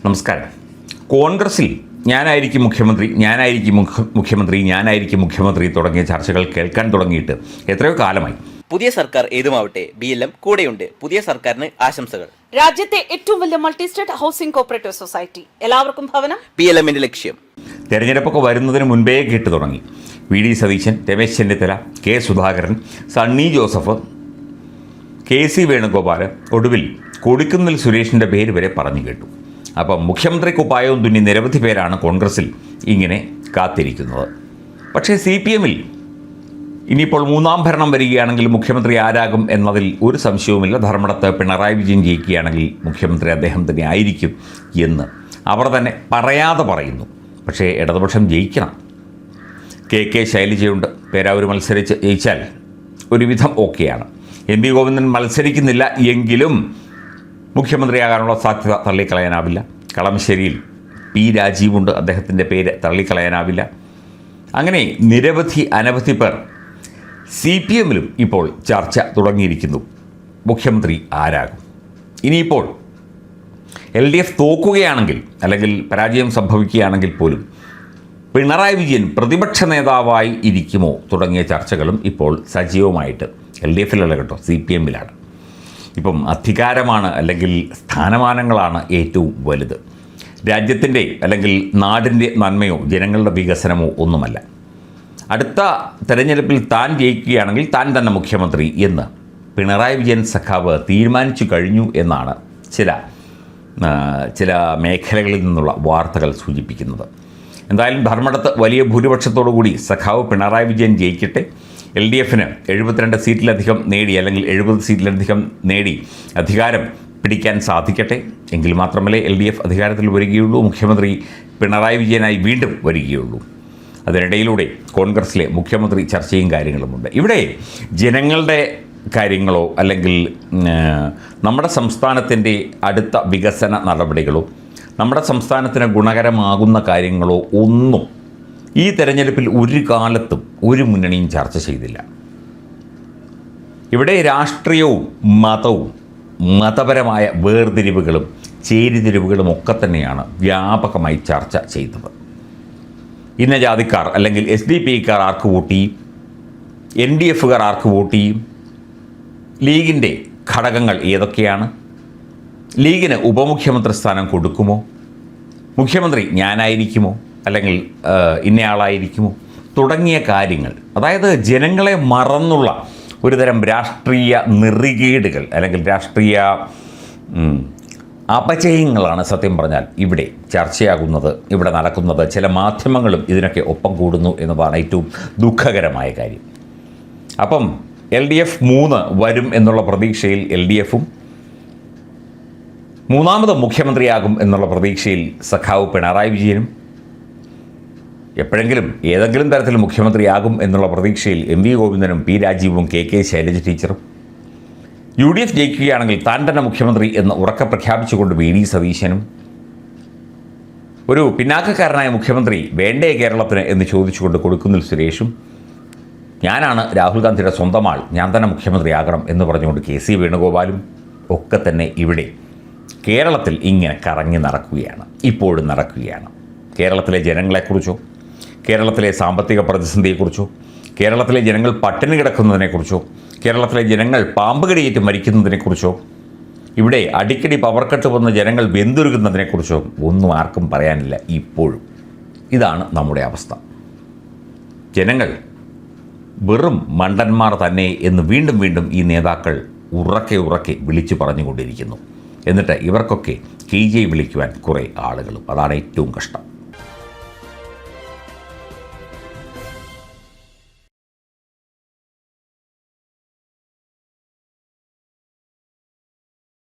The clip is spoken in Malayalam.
നമസ്കാരം. കോൺഗ്രസിൽ ഞാനായിരിക്കും മുഖ്യമന്ത്രി തുടങ്ങിയ ചർച്ചകൾ കേൾക്കാൻ തുടങ്ങിയിട്ട് എത്രയോ കാലമായി. പുതിയ സർക്കാർ ഏതുമാവട്ടെ BLM കൂടെയുണ്ട്. പുതിയ സർക്കാരിന് ആശംസകൾ. രാജ്യത്തെ ഏറ്റവും വലിയ multi state housing cooperative society, എല്ലാവർക്കും ഭവനം, PLMന്റെ ലക്ഷ്യം. തെരഞ്ഞെടുപ്പൊക്കെ വരുന്നതിന് മുൻപേ കേട്ടു തുടങ്ങി. VD Satheesan, Ramesh Chennithala, K Sudhakaran, Sunny Joseph, KC Venugopal, ഒടുവിൽ കൊടിക്കുന്നിൽ സുരേഷിൻ്റെ പേര് വരെ പറഞ്ഞു കേട്ടു. അപ്പം മുഖ്യമന്ത്രി കുപ്പായവും തുന്നി നിരവധി പേരാണ് കോൺഗ്രസിൽ ഇങ്ങനെ കാത്തിരിക്കുന്നത്. പക്ഷേ CPMൽ ഇനിയിപ്പോൾ മൂന്നാം ഭരണം വരികയാണെങ്കിൽ മുഖ്യമന്ത്രി ആരാകും എന്നതിൽ ഒരു സംശയവുമില്ല. ധർമ്മടത്ത് പിണറായി വിജയൻ ജയിക്കുകയാണെങ്കിൽ മുഖ്യമന്ത്രി അദ്ദേഹം തന്നെ ആയിരിക്കും എന്ന് അവർ തന്നെ പറയാതെ പറയുന്നു. പക്ഷേ ഇടതുപക്ഷം ജയിക്കണം. KK ശൈലജയുണ്ട്. പേരാവൂർ മത്സരിച്ച് ജയിച്ചാൽ ഒരുവിധം ഓക്കെയാണ്. MP ഗോവിന്ദൻ മത്സരിക്കുന്നില്ല എങ്കിലും മുഖ്യമന്ത്രിയാകാനുള്ള സാധ്യത തള്ളിക്കളയാനാവില്ല. കളമശ്ശേരിയിൽ P രാജീവുണ്ട്. അദ്ദേഹത്തിൻ്റെ പേര് തള്ളിക്കളയാനാവില്ല. അങ്ങനെ അനവധി പേർ CPMലും ഇപ്പോൾ ചർച്ച തുടങ്ങിയിരിക്കുന്നു. മുഖ്യമന്ത്രി ആരാകും? ഇനിയിപ്പോൾ LDF തോക്കുകയാണെങ്കിൽ അല്ലെങ്കിൽ പരാജയം സംഭവിക്കുകയാണെങ്കിൽ പോലും പിണറായി വിജയൻ പ്രതിപക്ഷ നേതാവായി ഇരിക്കുമോ തുടങ്ങിയ ചർച്ചകളും ഇപ്പോൾ സജീവമായിട്ട് LDFലല്ല കേട്ടോ, CPMലാണ്. ഇപ്പം അധികാരമാണ് അല്ലെങ്കിൽ സ്ഥാനമാനങ്ങളാണ് ഏറ്റവും വലുത്. രാജ്യത്തിൻ്റെ അല്ലെങ്കിൽ നാടിൻ്റെ നന്മയോ ജനങ്ങളുടെ വികസനമോ ഒന്നുമല്ല. അടുത്ത തെരഞ്ഞെടുപ്പിൽ താൻ ജയിക്കുകയാണെങ്കിൽ താൻ തന്നെ മുഖ്യമന്ത്രി എന്ന് പിണറായി വിജയൻ സഖാവ് തീരുമാനിച്ചു കഴിഞ്ഞു എന്നാണ് ചില മേഖലകളിൽ നിന്നുള്ള വാർത്തകൾ സൂചിപ്പിക്കുന്നത്. എന്തായാലും ധർമ്മടത്ത് വലിയ ഭൂരിപക്ഷത്തോടു കൂടി സഖാവ് പിണറായി വിജയൻ ജയിക്കട്ടെ. LDFന് 72 സീറ്റിലധികം നേടി അല്ലെങ്കിൽ 70 സീറ്റിലധികം നേടി അധികാരം പിടിക്കാൻ സാധിക്കട്ടെ. എങ്കിൽ മാത്രമല്ലേ LDF അധികാരത്തിൽ വരികയുള്ളൂ, മുഖ്യമന്ത്രി പിണറായി വിജയനായി വീണ്ടും വരികയുള്ളൂ. അതിനിടയിലൂടെ കോൺഗ്രസിലെ മുഖ്യമന്ത്രി ചർച്ചയും കാര്യങ്ങളുമുണ്ട്. ഇവിടെ ജനങ്ങളുടെ കാര്യങ്ങളോ അല്ലെങ്കിൽ നമ്മുടെ സംസ്ഥാനത്തിൻ്റെ അടുത്ത വികസന നടപടികളോ നമ്മുടെ സംസ്ഥാനത്തിന് ഗുണകരമാകുന്ന കാര്യങ്ങളോ ഒന്നും ഈ തെരഞ്ഞെടുപ്പിൽ ഒരു കാലത്തും ഒരു മുന്നണിയും ചർച്ച ചെയ്തില്ല. ഇവിടെ രാഷ്ട്രീയവും മതവും മതപരമായ വേർതിരിവുകളും ചേരിതിരിവുകളും ഒക്കെ തന്നെയാണ് വ്യാപകമായി ചർച്ച ചെയ്തത്. ഇന്ന ജാതിക്കാർ അല്ലെങ്കിൽ SDPക്കാർ ആർക്ക് വോട്ട് ചെയ്യും, NDFകാർ ആർക്ക് വോട്ട് ചെയ്യും, ലീഗിൻ്റെ ഘടകങ്ങൾ ഏതൊക്കെയാണ്, ലീഗിന് ഉപമുഖ്യമന്ത്രി സ്ഥാനം കൊടുക്കുമോ, മുഖ്യമന്ത്രി ഞാനായിരിക്കുമോ അല്ലെങ്കിൽ ഇന്നയാളായിരിക്കുമോ തുടങ്ങിയ കാര്യങ്ങൾ. അതായത് ജനങ്ങളെ മറന്നുള്ള ഒരുതരം രാഷ്ട്രീയ നെറികേടുകൾ അല്ലെങ്കിൽ രാഷ്ട്രീയ അപചയങ്ങളാണ് സത്യം പറഞ്ഞാൽ ഇവിടെ ചർച്ചയാകുന്നത്, ഇവിടെ നടക്കുന്നത്. ചില മാധ്യമങ്ങളും ഇതിനൊക്കെ ഒപ്പം കൂടുന്നു എന്നതാണ് ഏറ്റവും ദുഃഖകരമായ കാര്യം. അപ്പം LDF 3 വരും എന്നുള്ള പ്രതീക്ഷയിൽ LDFും മൂന്നാമത് മുഖ്യമന്ത്രിയാകും എന്നുള്ള പ്രതീക്ഷയിൽ സഖാവ് പിണറായി വിജയനും എപ്പോഴെങ്കിലും ഏതെങ്കിലും തരത്തിൽ മുഖ്യമന്ത്രിയാകും എന്നുള്ള പ്രതീക്ഷയിൽ MP ഗോവിന്ദനും P രാജീവും KK ശൈലജ ടീച്ചറും UDF ജയിക്കുകയാണെങ്കിൽ താൻ തന്നെ മുഖ്യമന്ത്രി എന്ന് ഉറക്കെ പ്രഖ്യാപിച്ചുകൊണ്ട് VD സതീശനും ഒരു പിന്നാക്കക്കാരനായ മുഖ്യമന്ത്രി വേണ്ടേ കേരളത്തിന് എന്ന് ചോദിച്ചുകൊണ്ട് കൊടിക്കുന്നിൽ സുരേഷും ഞാനാണ് രാഹുൽ ഗാന്ധിയുടെ സ്വന്തം ആൾ, ഞാൻ തന്നെ മുഖ്യമന്ത്രിയാകണം എന്ന് പറഞ്ഞുകൊണ്ട് KC വേണുഗോപാലും ഒക്കെ തന്നെ ഇവിടെ കേരളത്തിൽ ഇങ്ങനെ കറങ്ങി നടക്കുകയാണ്, ഇപ്പോഴും നടക്കുകയാണ്. കേരളത്തിലെ ജനങ്ങളെക്കുറിച്ചോ കേരളത്തിലെ സാമ്പത്തിക പ്രതിസന്ധിയെക്കുറിച്ചോ കേരളത്തിലെ ജനങ്ങൾ പട്ടിണി കിടക്കുന്നതിനെക്കുറിച്ചോ കേരളത്തിലെ ജനങ്ങൾ പാമ്പ് കടിയേറ്റ് മരിക്കുന്നതിനെക്കുറിച്ചോ ഇവിടെ അടിക്കടി പവർ കട്ട് വന്ന് ജനങ്ങൾ വെന്തുരുകുന്നതിനെക്കുറിച്ചോ ഒന്നും ആർക്കും പറയാനില്ല ഇപ്പോഴും. ഇതാണ് നമ്മുടെ അവസ്ഥ. ജനങ്ങൾ വെറും മണ്ടന്മാർ തന്നെ എന്ന് വീണ്ടും ഈ നേതാക്കൾ ഉറക്കെ വിളിച്ചു പറഞ്ഞുകൊണ്ടിരിക്കുന്നു. എന്നിട്ട് ഇവർക്കൊക്കെ KJ വിളിക്കുവാൻ കുറേ ആളുകളും. അതാണ് ഏറ്റവും കഷ്ടം.